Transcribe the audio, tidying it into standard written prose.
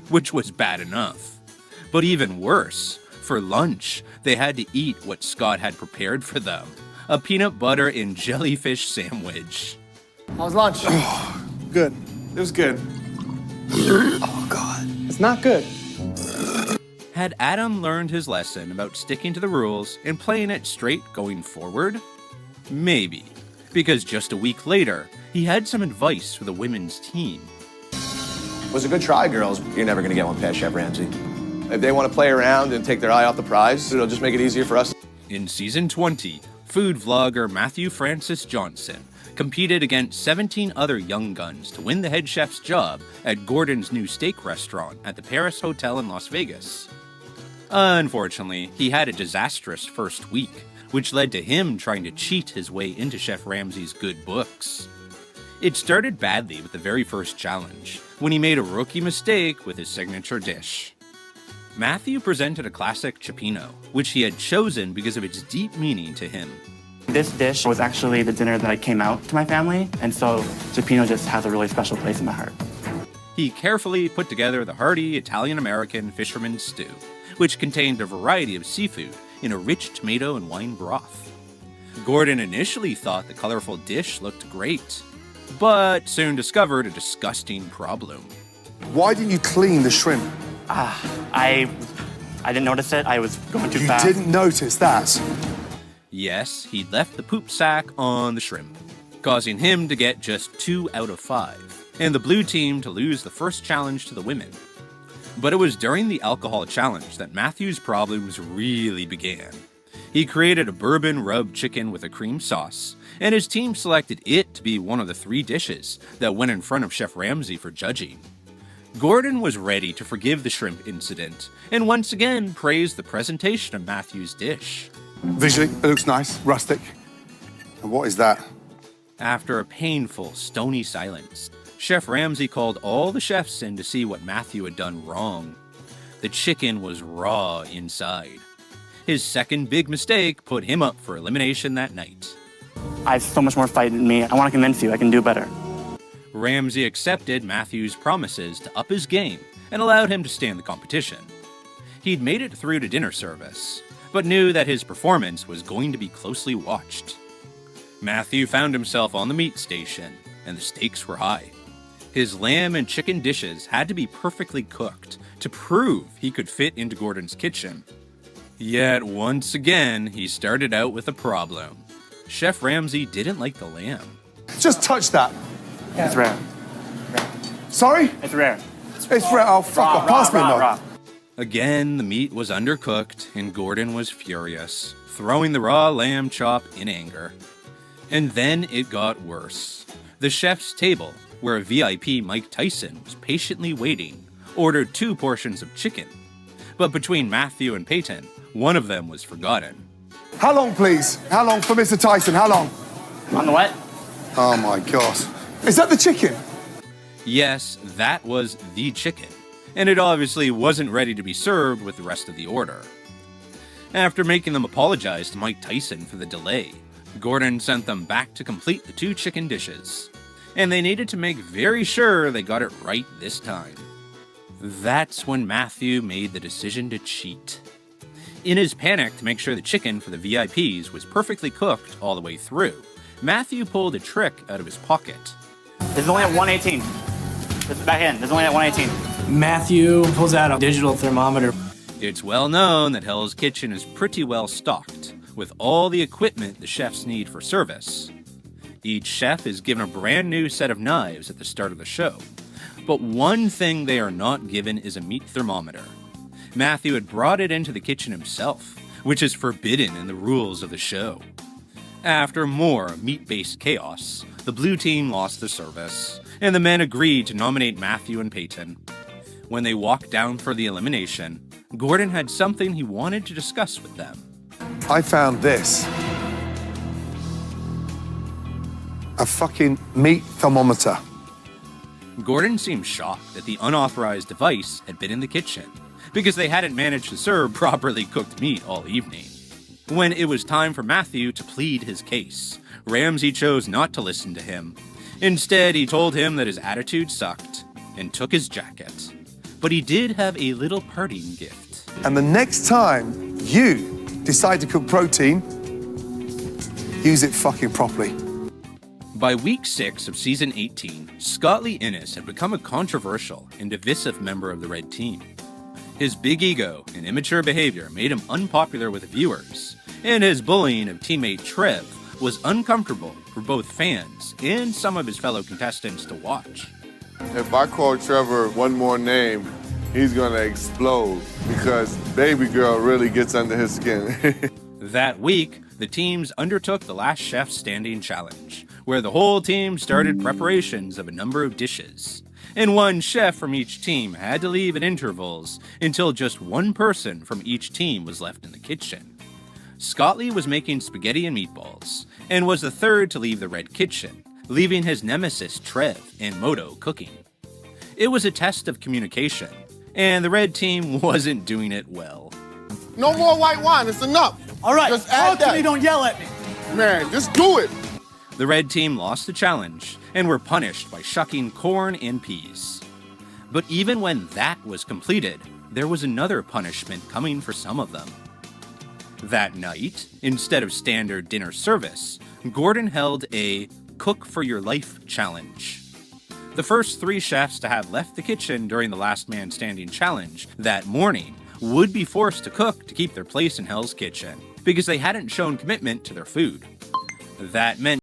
which was bad enough. But even worse, for lunch, they had to eat what Scott had prepared for them, a peanut butter and jellyfish sandwich. How was lunch? Good. It was good. Oh, God. It's not good. Had Adam learned his lesson about sticking to the rules and playing it straight going forward? Maybe, because just a week later, he had some advice for the women's team. It was a good try, girls. You're never gonna get one past Chef Ramsay. If they want to play around and take their eye off the prize, it'll just make it easier for us. In season 20, food vlogger Matthew Francis Johnson competed against 17 other young guns to win the head chef's job at Gordon's new steak restaurant at the Paris Hotel in Las Vegas. Unfortunately, he had a disastrous first week, which led to him trying to cheat his way into Chef Ramsay's good books. It started badly with the very first challenge, when he made a rookie mistake with his signature dish. Matthew presented a classic cioppino, which he had chosen because of its deep meaning to him. This dish was actually the dinner that I came out to my family, and so cioppino just has a really special place in my heart. He carefully put together the hearty Italian-American fisherman's stew, which contained a variety of seafood in a rich tomato and wine broth. Gordon initially thought the colorful dish looked great, but soon discovered a disgusting problem. Why didn't you clean the shrimp? I didn't notice it. I was going too fast. You didn't notice that? Yes, he'd left the poop sack on the shrimp, causing him to get just 2 out of 5, and the blue team to lose the first challenge to the women. But it was during the alcohol challenge that Matthew's problems really began. He created a bourbon rubbed chicken with a cream sauce, and his team selected it to be one of the 3 dishes that went in front of Chef Ramsay for judging. Gordon was ready to forgive the shrimp incident, and once again praised the presentation of Matthew's dish. Visually, it looks nice, rustic. And what is that? After a painful, stony silence, Chef Ramsay called all the chefs in to see what Matthew had done wrong. The chicken was raw inside. His second big mistake put him up for elimination that night. I have so much more fight in me. I want to convince you I can do better. Ramsay accepted Matthew's promises to up his game and allowed him to stay in the competition. He'd made it through to dinner service, but knew that his performance was going to be closely watched. Matthew found himself on the meat station, and the stakes were high. His lamb and chicken dishes had to be perfectly cooked to prove he could fit into Gordon's kitchen. Yet once again, he started out with a problem. Chef Ramsay didn't like the lamb. Just touch that. Yeah. It's rare. Sorry? It's rare. It's rare. Oh, fuck off. Pass me a knife. Again, the meat was undercooked, and Gordon was furious, throwing the raw lamb chop in anger. And then it got worse. The chef's table, where a VIP Mike Tyson was patiently waiting, ordered 2 portions of chicken. But between Matthew and Peyton, one of them was forgotten. How long, please? How long for Mr. Tyson? How long? On the what? Oh, my God. Is that the chicken? Yes, that was the chicken, and it obviously wasn't ready to be served with the rest of the order. After making them apologize to Mike Tyson for the delay, Gordon sent them back to complete the 2 chicken dishes, and they needed to make very sure they got it right this time. That's when Matthew made the decision to cheat. In his panic to make sure the chicken for the VIPs was perfectly cooked all the way through, Matthew pulled a trick out of his pocket. This is only at 118. This is back in. This is only at 118. Matthew pulls out a digital thermometer. It's well known that Hell's Kitchen is pretty well stocked, with all the equipment the chefs need for service. Each chef is given a brand new set of knives at the start of the show, but one thing they are not given is a meat thermometer. Matthew had brought it into the kitchen himself, which is forbidden in the rules of the show. After more meat-based chaos, the blue team lost the service, and the men agreed to nominate Matthew and Peyton. When they walked down for the elimination, Gordon had something he wanted to discuss with them. I found this. A fucking meat thermometer. Gordon seemed shocked that the unauthorized device had been in the kitchen, because they hadn't managed to serve properly cooked meat all evening. When it was time for Matthew to plead his case, Ramsay chose not to listen to him. Instead, he told him that his attitude sucked and took his jacket. But he did have a little parting gift. And the next time you decide to cook protein, use it fucking properly. By week 6 of season 18, Scott Lee Innes had become a controversial and divisive member of the Red Team. His big ego and immature behavior made him unpopular with viewers, and his bullying of teammate Trev was uncomfortable for both fans and some of his fellow contestants to watch. If I call Trevor one more name, he's gonna explode because baby girl really gets under his skin. That week, the teams undertook the Last Chef Standing Challenge, where the whole team started preparations of a number of dishes. And one chef from each team had to leave at intervals until just one person from each team was left in the kitchen. Scott Lee was making spaghetti and meatballs, and was the third to leave the Red Kitchen, leaving his nemesis Trev and Moto cooking. It was a test of communication, and the Red Team wasn't doing it well. No more white wine, it's enough. All right, Just add talk to that. me, don't yell at me. Man, just do it. The Red Team lost the challenge and were punished by shucking corn and peas. But even when that was completed, there was another punishment coming for some of them. That night, instead of standard dinner service, Gordon held a Cook for Your Life challenge. The first 3 chefs to have left the kitchen during the Last Man Standing challenge that morning would be forced to cook to keep their place in Hell's Kitchen, because they hadn't shown commitment to their food. That meant